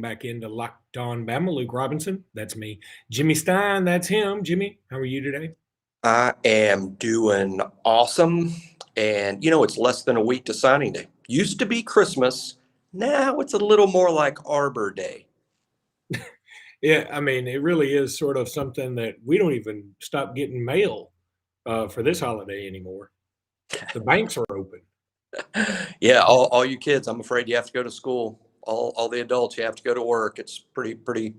back into Locked On Bama. Luke Robinson, that's me. Jimmy Stein, that's him. Jimmy, how are you today? I am doing awesome. And, it's less than a week to signing day. Used to be Christmas. Now it's a little more like Arbor Day. Yeah, I mean, it really is sort of something that we don't even stop getting mail for this holiday anymore. The banks are open. Yeah, all you kids, I'm afraid you have to go to school. All the adults, you have to go to work. It's pretty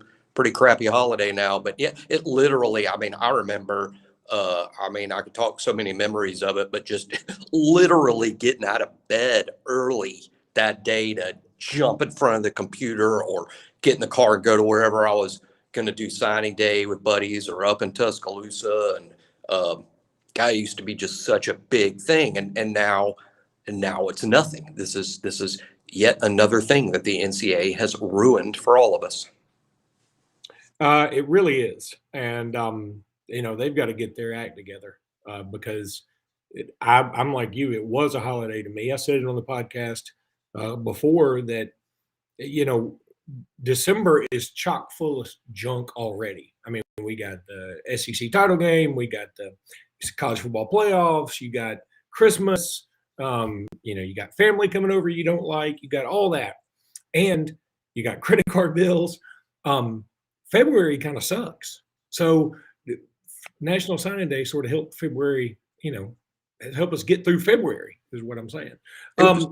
crappy holiday now. But yeah, it literally, I remember, I could talk so many memories of it, but just literally getting out of bed early that day to jump in front of the computer or get in the car and go to wherever I was going to do signing day with buddies or up in Tuscaloosa. And guy used to be just such a big thing. And now it's nothing. This is yet another thing that the NCAA has ruined for all of us. It really is. And, they've got to get their act together because I'm like you. It was a holiday to me. I said it on the podcast before that, you know, December is chock full of junk already. I mean, we got the SEC title game, we got the college football playoffs, you got Christmas, you got family coming over you don't like, you got all that, and you got credit card bills. February kind of sucks. So National Signing Day sort of helped February, help us get through February is what I'm saying.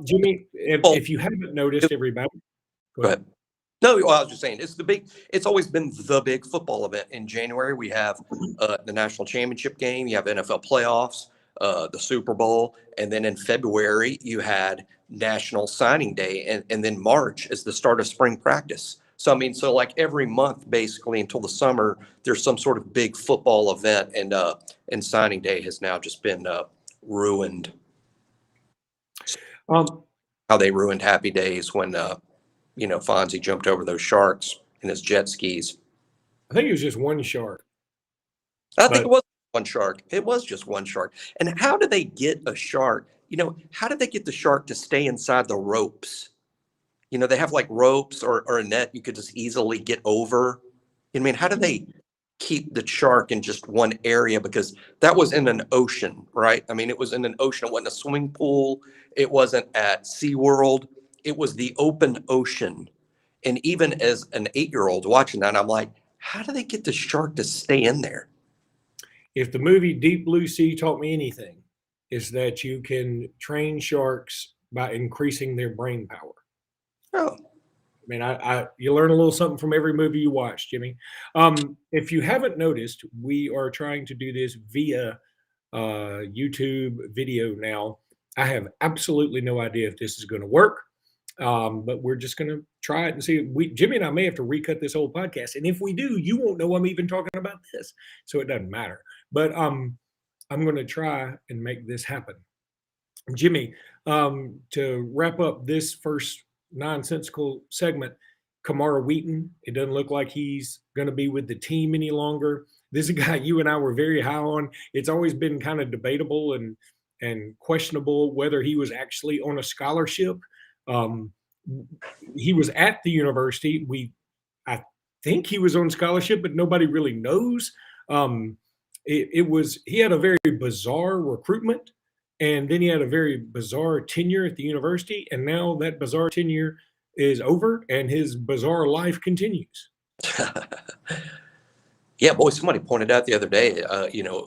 Jimmy, if you haven't noticed, everybody, go Go ahead. ahead. No, well, I was just saying it's always been the big football event. In January, we have the national championship game, you have NFL playoffs, the Super Bowl, and then in February, you had National Signing Day, and then March is the start of spring practice. So like every month, basically until the summer, there's some sort of big football event, and signing day has now just been ruined. Um, How they ruined Happy Days when Fonzie jumped over those sharks in his jet skis. I think it was just one shark, I think it but was one shark. It was just one shark. And how do they get a shark? How do they get the shark to stay inside the ropes? They have like ropes or a net you could just easily get over. How do they keep the shark in just one area? Because that was in an ocean, right? It was in an ocean. It wasn't a swimming pool. It wasn't at SeaWorld. It was the open ocean. And even as an 8-year-old watching that, I'm like, how do they get the shark to stay in there? if the movie Deep Blue Sea taught me anything, is that you can train sharks by increasing their brain power. Oh, I mean, you learn a little something from every movie you watch, Jimmy. If you haven't noticed, we are trying to do this via YouTube video now. I have absolutely no idea if this is going to work, but we're just going to try it and see. Jimmy and I may have to recut this whole podcast, and if we do, you won't know I'm even talking about this, so it doesn't matter. But I'm going to try and make this happen. Jimmy, to wrap up this first nonsensical segment, Kamara Wheaton, it doesn't look like he's going to be with the team any longer. This is a guy you and I were very high on. It's always been kind of debatable and questionable whether he was actually on a scholarship. Um, he was at the university. I think he was on scholarship, but nobody really knows. He had a very bizarre recruitment, and then he had a very bizarre tenure at the university, and now that bizarre tenure is over, and his bizarre life continues. yeah, boy, somebody pointed out the other day,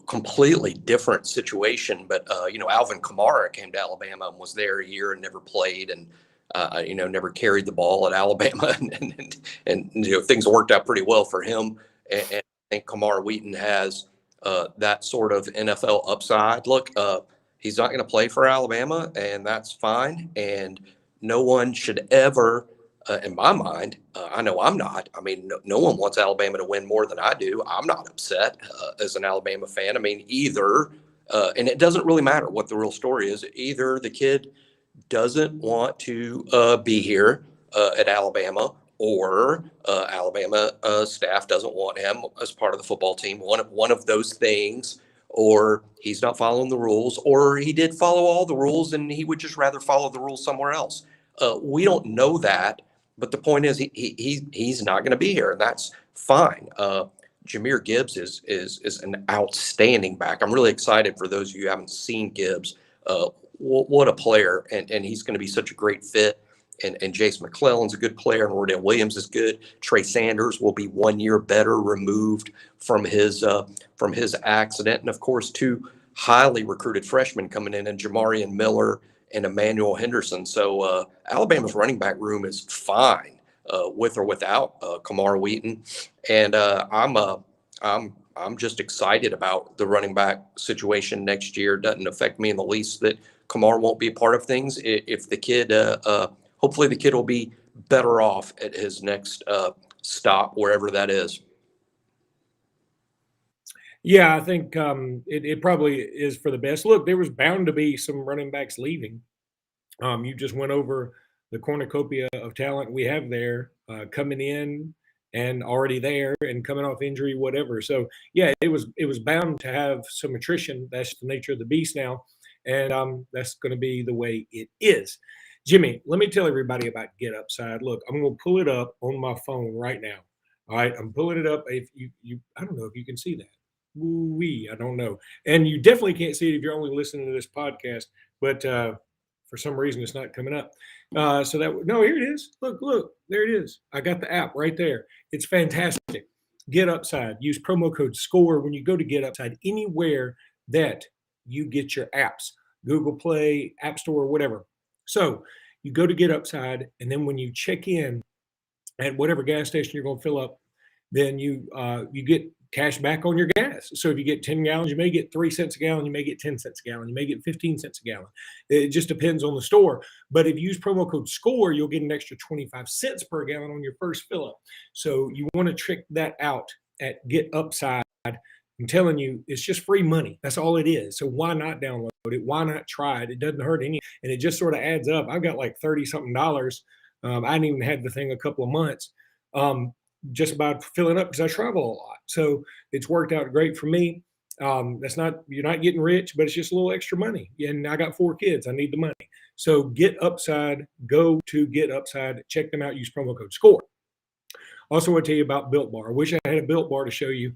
completely different situation. But, Alvin Kamara came to Alabama and was there a year and never played and, never carried the ball at Alabama. And things worked out pretty well for him. And I think Kamara Wheaton has that sort of NFL upside. Look, he's not going to play for Alabama, and that's fine. And no one should ever, in my mind, I know I'm not. No one wants Alabama to win more than I do. I'm not upset as an Alabama fan. Either, and it doesn't really matter what the real story is. Either the kid doesn't want to be here at Alabama, or Alabama staff doesn't want him as part of the football team. One of those things, or he's not following the rules, or he did follow all the rules and he would just rather follow the rules somewhere else. We don't know that. but the point is he's not going to be here, and that's fine. Jahmyr Gibbs is an outstanding back. I'm really excited for those of you who haven't seen Gibbs. What a player, and he's going to be such a great fit. And Jace McClellan's a good player, and Wardell Williams is good. Trey Sanders will be 1 year better removed from his accident, and of course, two highly recruited freshmen coming in, and Jamarian Miller and Emmanuel Henderson. So Alabama's running back room is fine with or without Kamar Wheaton, and I'm just excited about the running back situation next year. It doesn't affect me in the least that Kamar won't be a part of things. If the kid, hopefully the kid will be better off at his next stop, wherever that is. Yeah, I think it probably is for the best. Look, there was bound to be some running backs leaving. You just went over the cornucopia of talent we have there coming in and already there and coming off injury, whatever. So yeah, it was bound to have some attrition. That's the nature of the beast now, and that's going to be the way it is. Jimmy, let me tell everybody about Get Upside. Look, I'm going to pull it up on my phone right now. All right, I'm pulling it up. If you I don't know if you can see that. Ooh-wee, I don't know, and you definitely can't see it if you're only listening to this podcast. But for some reason, it's not coming up. So that no, here it is. Look, there it is. I got the app right there. It's fantastic. Get Upside. Use promo code SCORE when you go to Get Upside anywhere that you get your apps, Google Play, App Store, whatever. So you go to Get Upside, and then when you check in at whatever gas station you're going to fill up, then you get cash back on your gas. So if you get 10 gallons, you may get 3 cents a gallon, you may get 10 cents a gallon, you may get 15 cents a gallon. It just depends on the store. But if you use promo code SCORE, you'll get an extra 25 cents per gallon on your first fill up. So you want to trick that out at Get Upside. I'm telling you, it's just free money. That's all it is. So why not download it? Why not try it? It doesn't hurt any, and it just sort of adds up. I've got like 30 something dollars. I hadn't even had the thing a couple of months. Just about filling up because I travel a lot. So it's worked out great for me. That's not, you're not getting rich, but it's just a little extra money. And I got 4 kids. I need the money. So Get Upside, go to Get Upside, check them out, use promo code SCORE. Also want to tell you about Built Bar. I wish I had a Built Bar to show you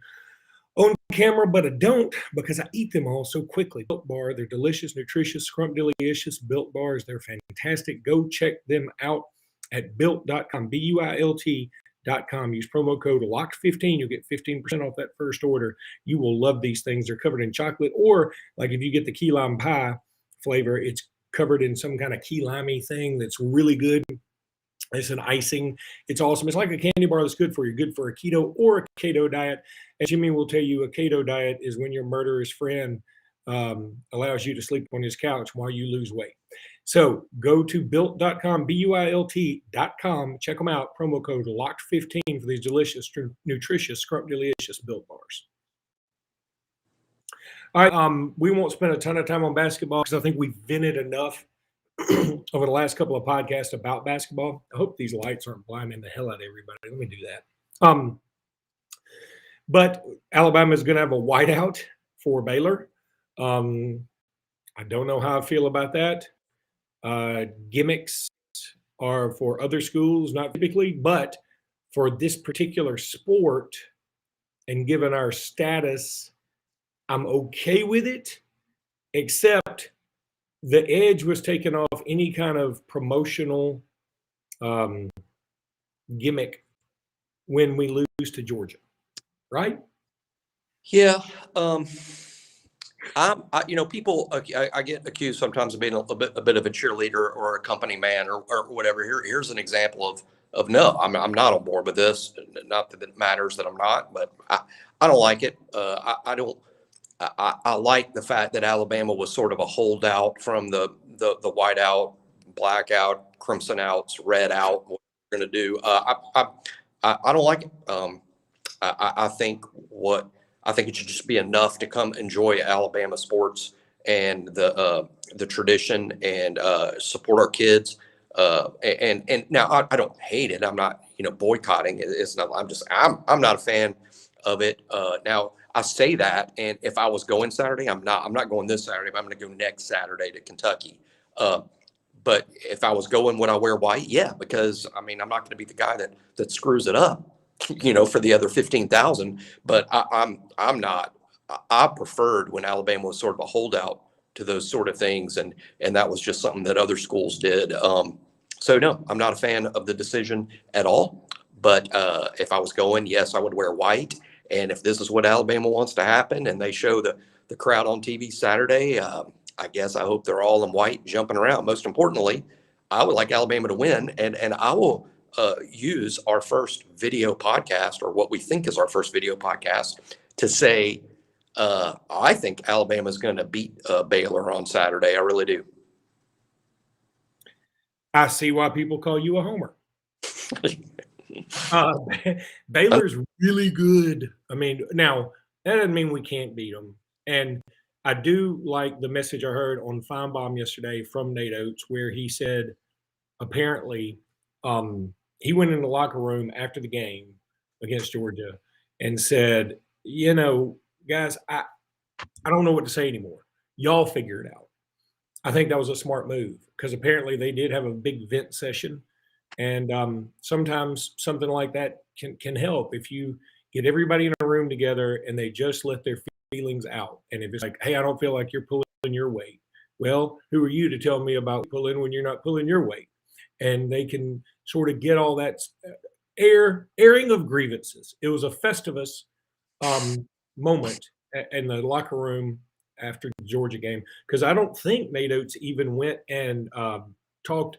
on camera, but I don't because I eat them all so quickly. Built Bar, they're delicious, nutritious, scrumptious. Built Bars, they're fantastic. Go check them out at built.com, BUILT.com. Use promo code LOCKED15. You'll get 15% off that first order. You will love these things. They're covered in chocolate, or like if you get the key lime pie flavor, it's covered in some kind of key limey thing that's really good. It's an icing. It's awesome. It's like a candy bar that's good for you, good for a keto or a keto diet. As Jimmy will tell you, a keto diet is when your murderous friend allows you to sleep on his couch while you lose weight. So go to built.com, BUILT.com. Check them out. Promo code LOCKED15 for these delicious, nutritious, scrumptious Built Bars. All right. We won't spend a ton of time on basketball because I think we've vented enough over the last couple of podcasts about basketball. I hope these lights aren't blinding the hell out of everybody. Let me do that. But Alabama is going to have a whiteout for Baylor. I don't know how I feel about that. Gimmicks are for other schools, not typically, but for this particular sport and given our status, I'm okay with it, except the edge was taken off any kind of promotional gimmick when we lose to Georgia, right? Yeah. People, I get accused sometimes of being a bit of a cheerleader or a company man or whatever. Here's an example of no, I'm not on board with this. Not that it matters that I'm not, but I don't like it. I don't. I like the fact that Alabama was sort of a holdout from the whiteout, blackout, crimson outs, red out. What we're going to do. I don't like it. I think it should just be enough to come enjoy Alabama sports and the tradition and support our kids. And now I don't hate it. I'm not boycotting it. It's not. I'm not a fan of it. Now I say that, and if I was going Saturday, I'm not going this Saturday. But I'm going to go next Saturday to Kentucky. But if I was going, would I wear white? Yeah, because I mean, I'm not going to be the guy that screws it up, for the other 15,000. But I'm not. I preferred when Alabama was sort of a holdout to those sort of things, and that was just something that other schools did. So no, I'm not a fan of the decision at all. But if I was going, yes, I would wear white. And if this is what Alabama wants to happen, and they show the crowd on TV Saturday, I guess I hope they're all in white, jumping around. Most importantly, I would like Alabama to win, and I will use our first video podcast, or what we think is our first video podcast, to say I think Alabama is going to beat Baylor on Saturday. I really do. I see why people call you a homer. Uh, Baylor's really good. I mean, now that doesn't mean we can't beat them. And I do like the message I heard on Feinbaum yesterday from Nate Oates, where he said apparently he went in the locker room after the game against Georgia and said, guys, I don't know what to say anymore. Y'all figure it out. I think that was a smart move because apparently they did have a big vent session. And sometimes something like that can help if you get everybody in a room together and they just let their feelings out. And if it's like, hey, I don't feel like you're pulling your weight. Well, who are you to tell me about pulling when you're not pulling your weight? And they can sort of get all that airing of grievances. It was a Festivus moment in the locker room after the Georgia game, because I don't think Nate Oates even went and talked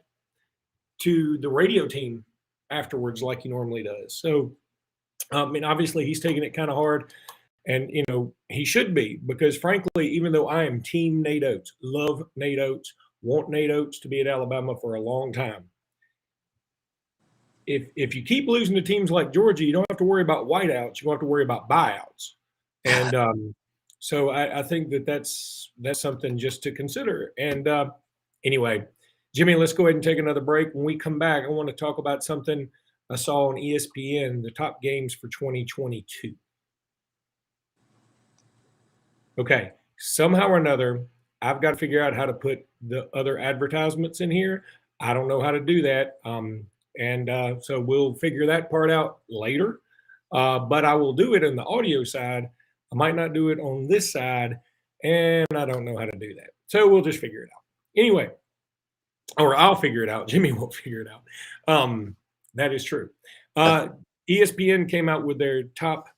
to the radio team afterwards like he normally does. So, I mean, obviously he's taking it kind of hard, and he should be, because frankly, even though I am team Nate Oates, love Nate Oates, want Nate Oates to be at Alabama for a long time. If you keep losing to teams like Georgia, you don't have to worry about whiteouts. You don't have to worry about buyouts. And so I think that's something just to consider. And anyway, Jimmy, let's go ahead and take another break. When we come back, I want to talk about something I saw on ESPN, the top games for 2022. Okay, somehow or another, I've got to figure out how to put the other advertisements in here. I don't know how to do that. So we'll figure that part out later. But I will do it in the audio side. I might not do it on this side, and I don't know how to do that. So we'll just figure it out. Anyway, or I'll figure it out. Jimmy won't figure it out. That is true. ESPN came out with their top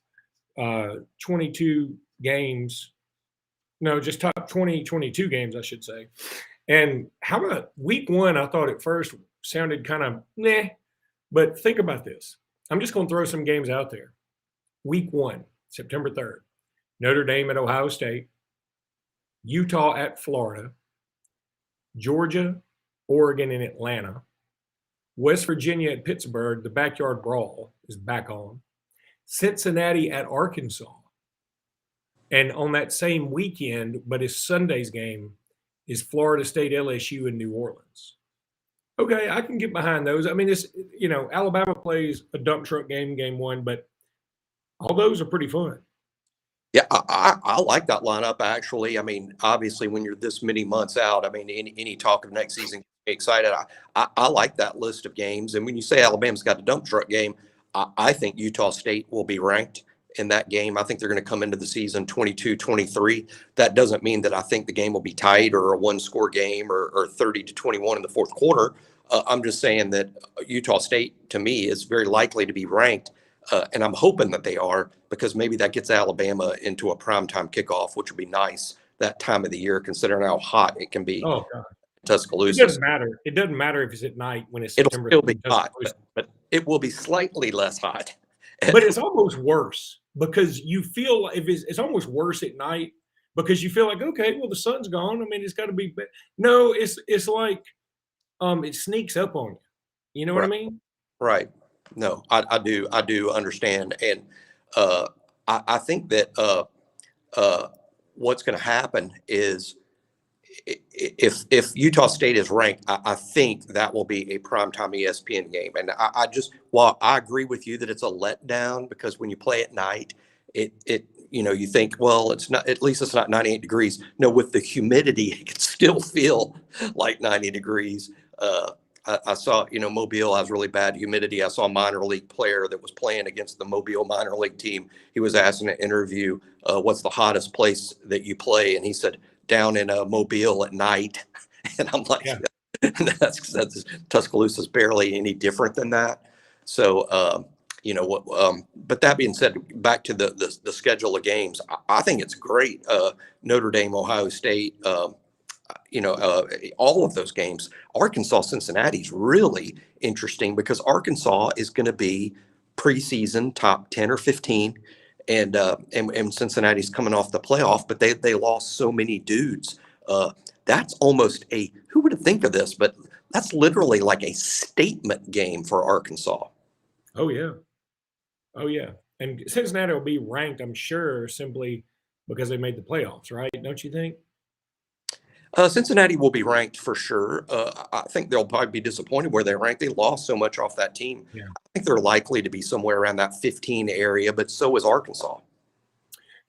22 games. No, just top 2022 games, I should say. And how about week one? I thought at first sounded kind of meh, but think about this. I'm just going to throw some games out there. Week one, September 3rd, Notre Dame at Ohio State, Utah at Florida, Georgia, Oregon, and Atlanta, West Virginia at Pittsburgh. The backyard brawl is back on. Cincinnati at Arkansas. And on that same weekend, but it's Sunday's game, is Florida State, LSU, and New Orleans. Okay, I can get behind those. I mean, it's, Alabama plays a dump truck game one, but all those are pretty fun. Yeah, I like that lineup, actually. I mean, obviously, when you're this many months out, I mean, any talk of next season, excited. I like that list of games. And when you say Alabama's got a dump truck game, I think Utah State will be ranked in that game. I think they're going to come into the season 22-23. That doesn't mean that I think the game will be tight or a one-score game or 30-21 in the fourth quarter. I'm just saying that Utah State, to me, is very likely to be ranked. And I'm hoping that they are, because maybe that gets Alabama into a primetime kickoff, which would be nice that time of the year, considering how hot it can be. Oh, God. Tuscaloosa. It doesn't matter. It doesn't matter if it's at night when it's September. It'll still be hot, but it will be slightly less hot. But it's almost worse, because you feel like it's almost worse at night, because you feel like, okay, well, the sun's gone. I mean, it's got to be. No, it's like it sneaks up on you. You know what I mean? Right. No, I do understand, and I think that what's going to happen is, if Utah State is ranked, I think that will be a primetime ESPN game. And while I agree with you that it's a letdown, because when you play at night, it you think, well, it's not, at least it's not 98 degrees. No, with the humidity, it can still feel like 90 degrees. I saw, Mobile has really bad humidity. I saw a minor league player that was playing against the Mobile minor league team. He was asked in an interview, what's the hottest place that you play? And he said, down in Mobile at night. And I'm like, Yeah. that's Tuscaloosa's barely any different than that. So, what, but that being said, back to the schedule of games, I think it's great. Notre Dame, Ohio State, all of those games. Arkansas, Cincinnati is really interesting because Arkansas is going to be preseason top 10 or 15. And Cincinnati's coming off the playoff, but they lost so many dudes. That's almost who would have think of this, but that's literally like a statement game for Arkansas. Oh yeah. Oh yeah. And Cincinnati will be ranked, I'm sure, simply because they made the playoffs, right? Don't you think? Cincinnati will be ranked for sure. I think they'll probably be disappointed where they're ranked. They lost so much off that team. Yeah. I think they're likely to be somewhere around that 15 area, but so is Arkansas.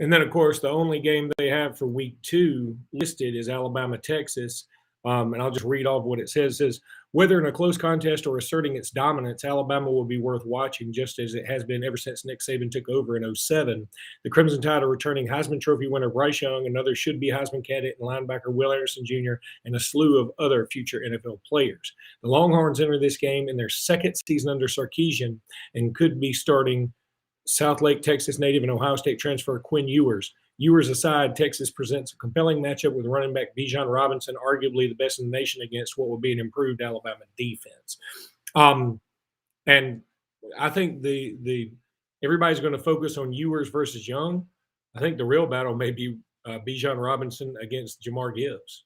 And then, of course, the only game they have for week 2 listed is Alabama, Texas. And I'll just read off what it says. It says, whether in a close contest or asserting its dominance, Alabama will be worth watching, just as it has been ever since Nick Saban took over in 07. The Crimson Tide are returning Heisman Trophy winner Bryce Young, another should-be Heisman candidate and linebacker Will Anderson Jr., and a slew of other future NFL players. The Longhorns enter this game in their second season under Sarkisian and could be starting South Lake, Texas native and Ohio State transfer Quinn Ewers. Ewers aside, Texas presents a compelling matchup with running back Bijan Robinson, arguably the best in the nation, against what will be an improved Alabama defense. And I think the everybody's going to focus on Ewers versus Young. I think the real battle may be Bijan Robinson against Jamar Gibbs.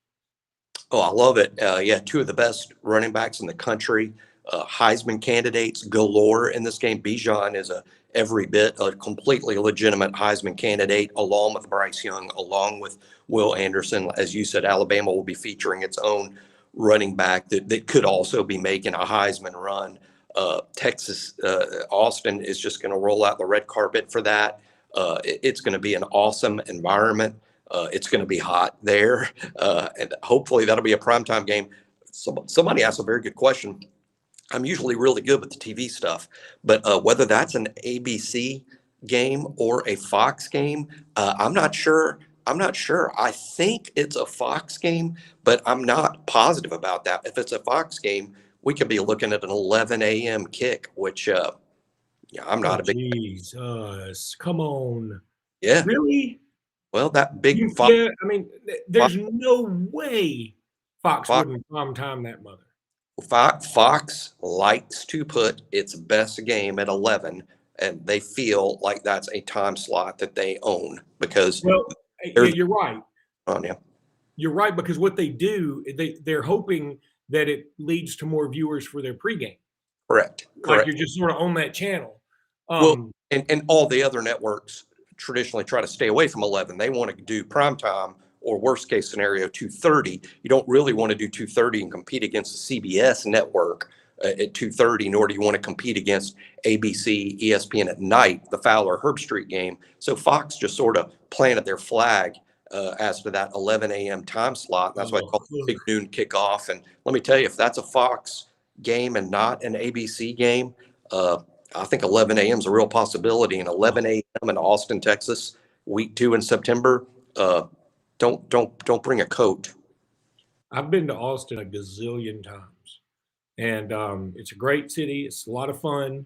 Oh, I love it. Yeah, two of the best running backs in the country, Heisman candidates galore in this game. Bijan is every bit a completely legitimate Heisman candidate, along with Bryce Young, along with Will Anderson. As you said, Alabama will be featuring its own running back that could also be making a Heisman run. Texas, Austin is just going to roll out the red carpet for that. It's going to be an awesome environment. It's going to be hot there, and hopefully that'll be a primetime game. Somebody asked a very good question. I'm usually really good with the TV stuff, but whether that's an ABC game or a Fox game, I'm not sure. I think it's a Fox game, but I'm not positive about that. If it's a Fox game, we could be looking at an 11 a.m. kick, which, yeah, I'm not a big. Jesus, come on. Yeah. Really? Well, that big Fox. Yeah, I mean, there's no way Fox Fox wouldn't prime time that mother. Fox likes to put its best game at 11, and they feel like that's a time slot that they own because. Well, yeah, you're right. Yeah. You're right, because what they do, they're hoping that it leads to more viewers for their pregame. Correct. Like you're just sort of on that channel. Well, and all the other networks traditionally try to stay away from 11. They want to do primetime or worst case scenario 2:30. You don't really want to do 2:30 and compete against the CBS network at 2:30, nor do you want to compete against ABC, ESPN at night, the Fowler Herb Street game. So Fox just sort of planted their flag as to that 11 a.m. time slot. That's why they call it big noon kickoff. And let me tell you, if that's a Fox game and not an ABC game, I think 11 a.m. is a real possibility. And 11 a.m. in Austin, Texas, week 2 in September. Don't bring a coat. I've been to Austin a gazillion times, and it's a great city. It's a lot of fun,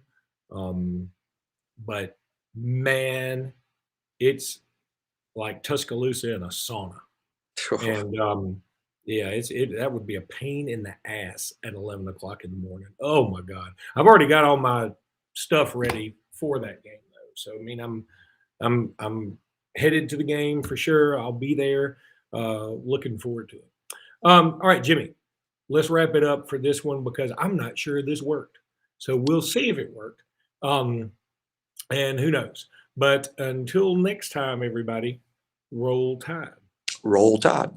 but man, it's like Tuscaloosa in a sauna. And yeah, that would be a pain in the ass at 11 o'clock in the morning. Oh my God, I've already got all my stuff ready for that game though. So I mean, I'm headed to the game for sure. I'll be there. Looking forward to it. All right, Jimmy, let's wrap it up for this one because I'm not sure this worked. So we'll see if it worked. And who knows? But until next time, everybody, roll Tide. Roll Tide.